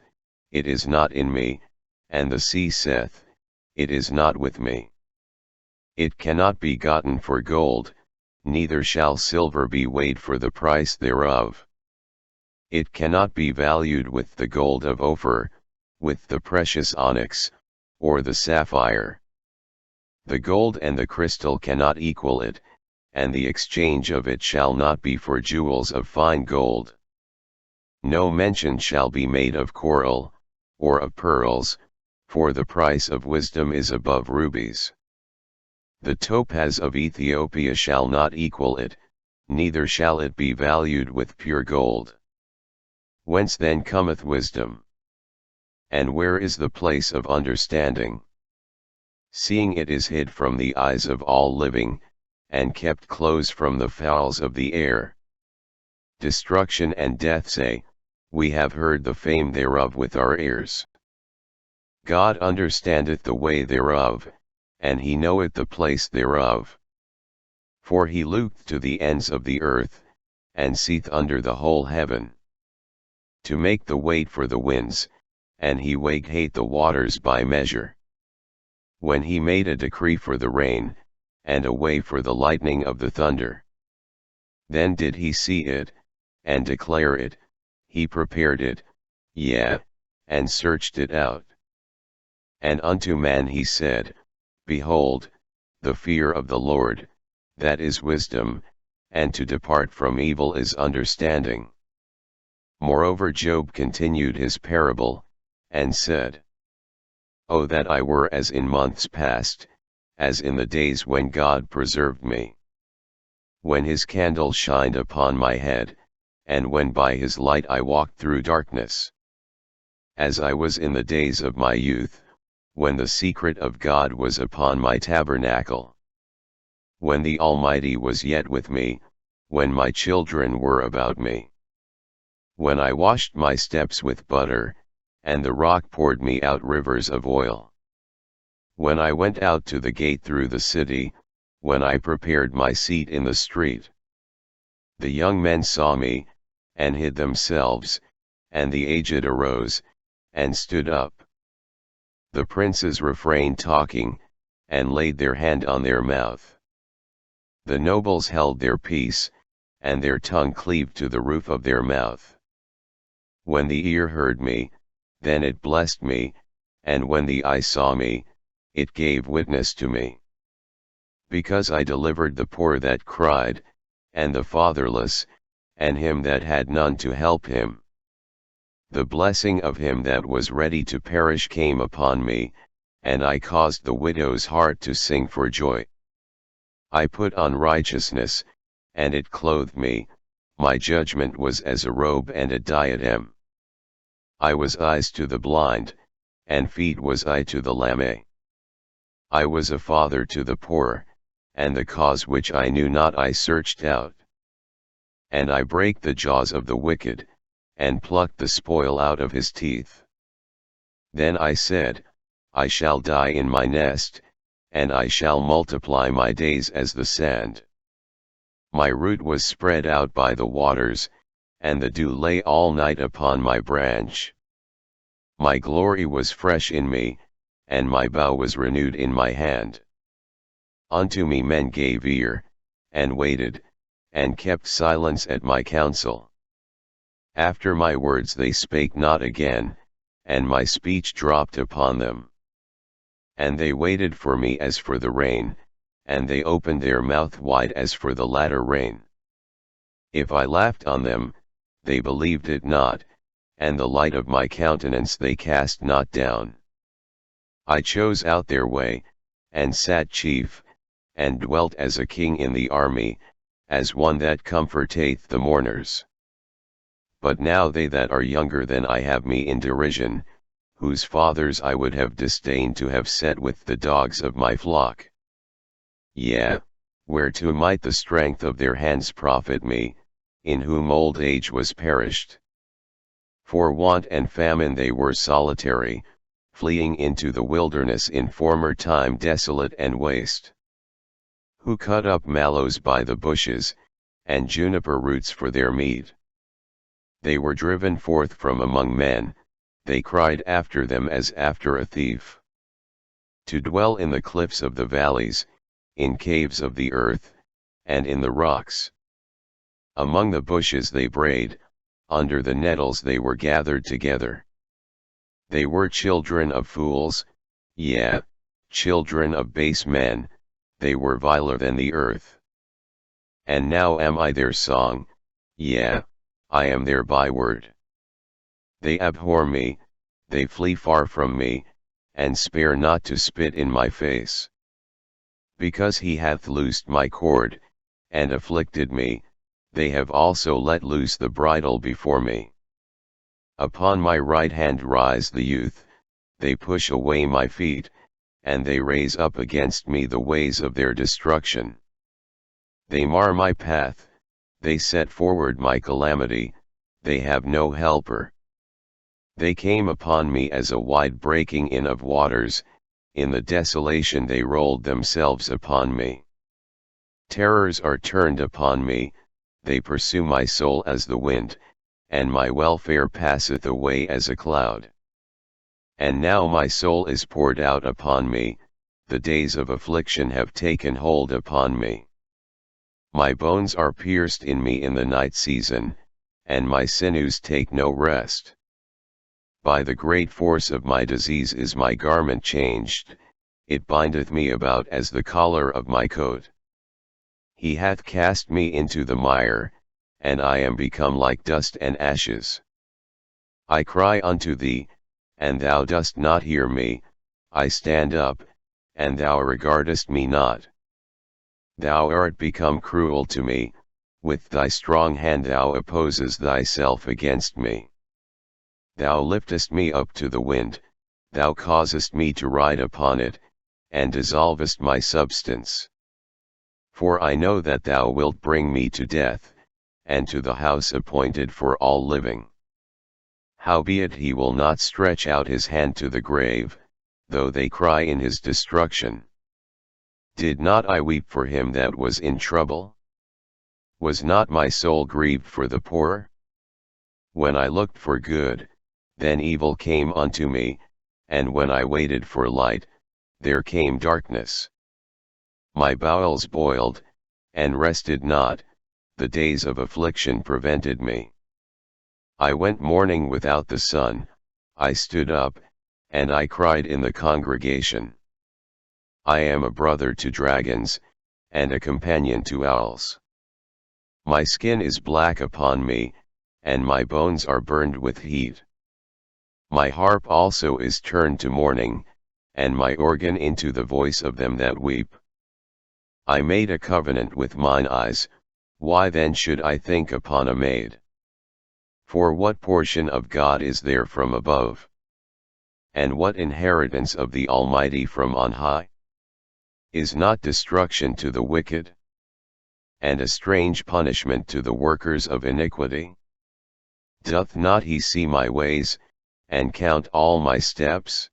It is not in me, and the sea saith, It is not with me. It cannot be gotten for gold, neither shall silver be weighed for the price thereof. It cannot be valued with the gold of Ophir, with the precious onyx, or the sapphire. The gold and the crystal cannot equal it, and the exchange of it shall not be for jewels of fine gold. No mention shall be made of coral, or of pearls, for the price of wisdom is above rubies. The topaz of Ethiopia shall not equal it, neither shall it be valued with pure gold. Whence then cometh wisdom? And where is the place of understanding? Seeing it is hid from the eyes of all living, and kept close from the fowls of the air. Destruction and death say, we have heard the fame thereof with our ears. God understandeth the way thereof, and he knoweth the place thereof. For he looketh to the ends of the earth, and seeth under the whole heaven. To make the weight for the winds, and he weighed the waters by measure. When he made a decree for the rain, and a way for the lightning of the thunder. Then did he see it, and declare it, he prepared it, yea, and searched it out. And unto man he said, Behold, the fear of the Lord, that is wisdom, and to depart from evil is understanding. Moreover Job continued his parable, and said, O that I were as in months past, as in the days when God preserved me. When his candle shined upon my head, and when by his light I walked through darkness. As I was in the days of my youth, when the secret of God was upon my tabernacle. When the Almighty was yet with me, when my children were about me. When I washed my steps with butter, and the rock poured me out rivers of oil. When I went out to the gate through the city, when I prepared my seat in the street. The young men saw me, and hid themselves, and the aged arose, and stood up. The princes refrained talking, and laid their hand on their mouth. The nobles held their peace, and their tongue cleaved to the roof of their mouth. When the ear heard me, then it blessed me, and when the eye saw me, it gave witness to me. Because I delivered the poor that cried, and the fatherless, and him that had none to help him. The blessing of him that was ready to perish came upon me, and I caused the widow's heart to sing for joy. I put on righteousness, and it clothed me, my judgment was as a robe and a diadem. I was eyes to the blind, and feet was I to the lame. I was a father to the poor, and the cause which I knew not I searched out. And I brake the jaws of the wicked, and plucked the spoil out of his teeth. Then I said, I shall die in my nest, and I shall multiply my days as the sand. My root was spread out by the waters, and the dew lay all night upon my branch. My glory was fresh in me, and my bow was renewed in my hand. Unto me men gave ear, and waited, and kept silence at my counsel. After my words they spake not again, and my speech dropped upon them. And they waited for me as for the rain, and they opened their mouth wide as for the latter rain. If I laughed on them, they believed it not, and the light of my countenance they cast not down. I chose out their way, and sat chief, and dwelt as a king in the army, as one that comforteth the mourners. But now they that are younger than I have me in derision, whose fathers I would have disdained to have set with the dogs of my flock. Yea, whereto might the strength of their hands profit me, in whom old age was perished? For want and famine they were solitary, fleeing into the wilderness in former time desolate and waste. Who cut up mallows by the bushes, and juniper roots for their meat. They were driven forth from among men, they cried after them as after a thief. To dwell in the cliffs of the valleys, in caves of the earth, and in the rocks. Among the bushes they brayed, under the nettles they were gathered together. They were children of fools, yea, children of base men, they were viler than the earth. And now am I their song, yea, I am their byword. They abhor me, they flee far from me, and spare not to spit in my face. Because he hath loosed my cord, and afflicted me, they have also let loose the bridle before me. Upon my right hand rise the youth, they push away my feet, and they raise up against me the ways of their destruction. They mar my path, they set forward my calamity, they have no helper. They came upon me as a wide breaking in of waters, in the desolation they rolled themselves upon me. Terrors are turned upon me, they pursue my soul as the wind, and my welfare passeth away as a cloud. And now my soul is poured out upon me, the days of affliction have taken hold upon me. My bones are pierced in me in the night season, and my sinews take no rest. By the great force of my disease is my garment changed, it bindeth me about as the collar of my coat. He hath cast me into the mire, and I am become like dust and ashes. I cry unto thee, and thou dost not hear me, I stand up, and thou regardest me not. Thou art become cruel to me, with thy strong hand thou opposes thyself against me. Thou liftest me up to the wind, thou causest me to ride upon it, and dissolvest my substance. For I know that thou wilt bring me to death, and to the house appointed for all living. Howbeit he will not stretch out his hand to the grave, though they cry in his destruction. Did not I weep for him that was in trouble? Was not my soul grieved for the poor? When I looked for good, then evil came unto me, and when I waited for light, there came darkness. My bowels boiled, and rested not, the days of affliction prevented me. I went mourning without the sun, I stood up, and I cried in the congregation. I am a brother to dragons, and a companion to owls. My skin is black upon me, and my bones are burned with heat. My harp also is turned to mourning, and my organ into the voice of them that weep. I made a covenant with mine eyes, why then should I think upon a maid? For what portion of God is there from above? And what inheritance of the Almighty from on high? Is not destruction to the wicked? And a strange punishment to the workers of iniquity? Doth not he see my ways, and count all my steps?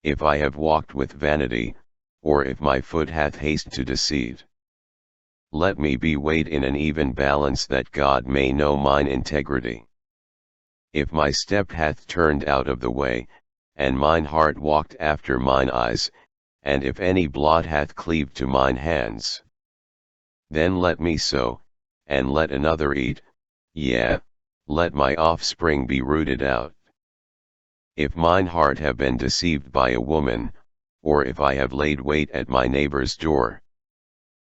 If I have walked with vanity, or if my foot hath haste to deceit, let me be weighed in an even balance that God may know mine integrity. If my step hath turned out of the way, and mine heart walked after mine eyes, and if any blot hath cleaved to mine hands, then let me sow, and let another eat, yea, let my offspring be rooted out. If mine heart have been deceived by a woman, or if I have laid wait at my neighbor's door,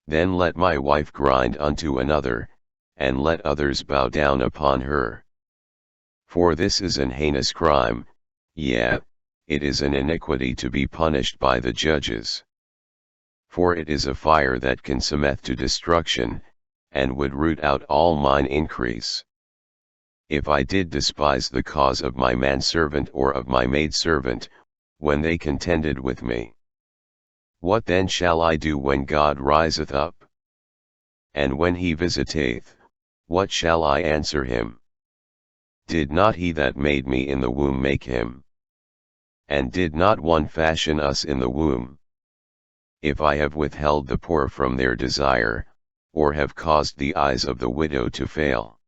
then let my wife grind unto another, and let others bow down upon her. For this is an heinous crime, yea, it is an iniquity to be punished by the judges. For it is a fire that consumeth to destruction, and would root out all mine increase. If I did despise the cause of my manservant or of my maidservant, when they contended with me, what then shall I do when God riseth up? And when he visiteth, what shall I answer him? Did not he that made me in the womb make him? And did not one fashion us in the womb? If I have withheld the poor from their desire, or have caused the eyes of the widow to fail,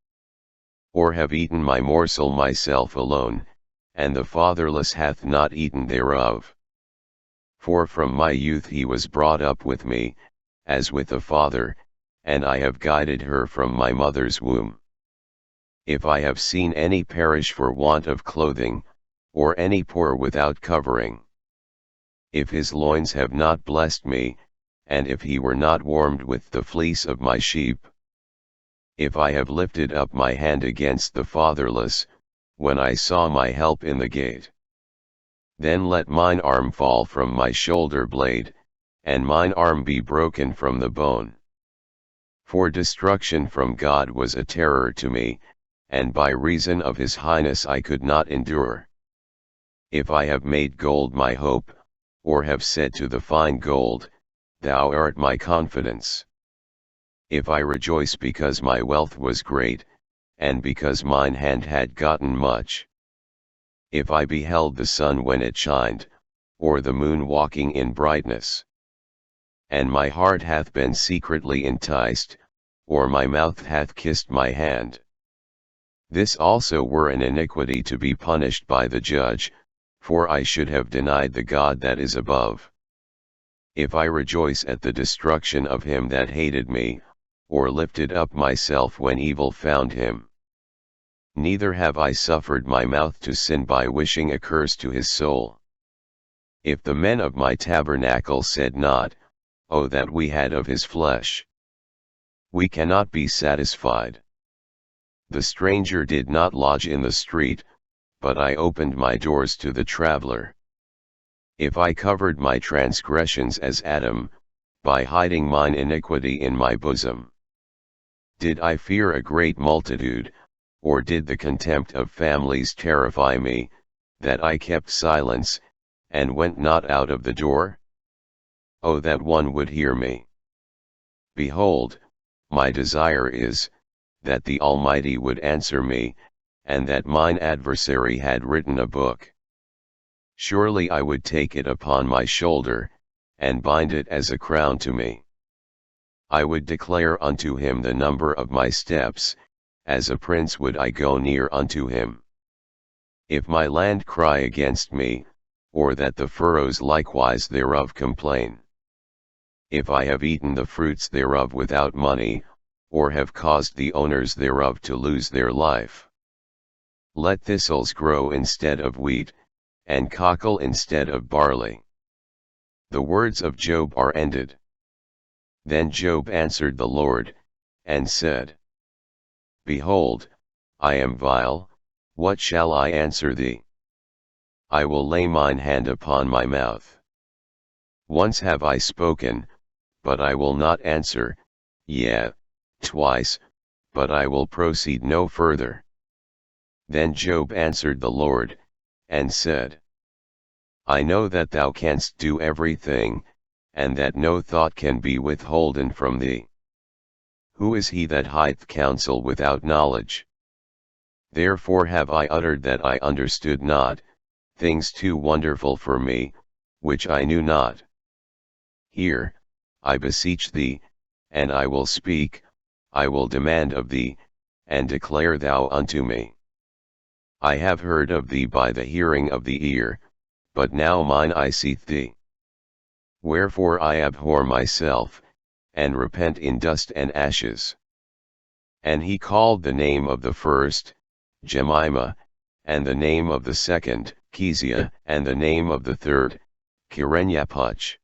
or have eaten my morsel myself alone, and the fatherless hath not eaten thereof. For from my youth he was brought up with me, as with a father, and I have guided her from my mother's womb. If I have seen any perish for want of clothing, or any poor without covering, if his loins have not blessed me, and if he were not warmed with the fleece of my sheep, if I have lifted up my hand against the fatherless, when I saw my help in the gate, then let mine arm fall from my shoulder blade, and mine arm be broken from the bone. For destruction from God was a terror to me, and by reason of his highness I could not endure. If I have made gold my hope, or have said to the fine gold, Thou art my confidence. If I rejoice because my wealth was great, and because mine hand had gotten much. If I beheld the sun when it shined, or the moon walking in brightness. And my heart hath been secretly enticed, or my mouth hath kissed my hand. This also were an iniquity to be punished by the judge, for I should have denied the God that is above. If I rejoice at the destruction of him that hated me, or lifted up myself when evil found him. Neither have I suffered my mouth to sin by wishing a curse to his soul. If the men of my tabernacle said not, O that we had of his flesh! We cannot be satisfied. The stranger did not lodge in the street, but I opened my doors to the traveler. If I covered my transgressions as Adam, by hiding mine iniquity in my bosom. Did I fear a great multitude, or did the contempt of families terrify me, that I kept silence, and went not out of the door? Oh, that one would hear me! Behold, my desire is, that the Almighty would answer me, and that mine adversary had written a book. Surely I would take it upon my shoulder, and bind it as a crown to me. I would declare unto him the number of my steps, as a prince would I go near unto him. If my land cry against me, or that the furrows likewise thereof complain. If I have eaten the fruits thereof without money, or have caused the owners thereof to lose their life. Let thistles grow instead of wheat, and cockle instead of barley. The words of Job are ended. Then Job answered the Lord, and said, Behold, I am vile, what shall I answer thee? I will lay mine hand upon my mouth. Once have I spoken, but I will not answer, yea, twice, but I will proceed no further. Then Job answered the Lord, and said, I know that thou canst do everything, and that no thought can be withholden from thee. Who is he that hideth counsel without knowledge? Therefore have I uttered that I understood not, things too wonderful for me, which I knew not. Hear, I beseech thee, and I will speak, I will demand of thee, and declare thou unto me. I have heard of thee by the hearing of the ear, but now mine eye seeth thee. Wherefore I abhor myself, and repent in dust and ashes. And he called the name of the first, Jemimah, and the name of the second, Keziah, and the name of the third, Kirenyapuch.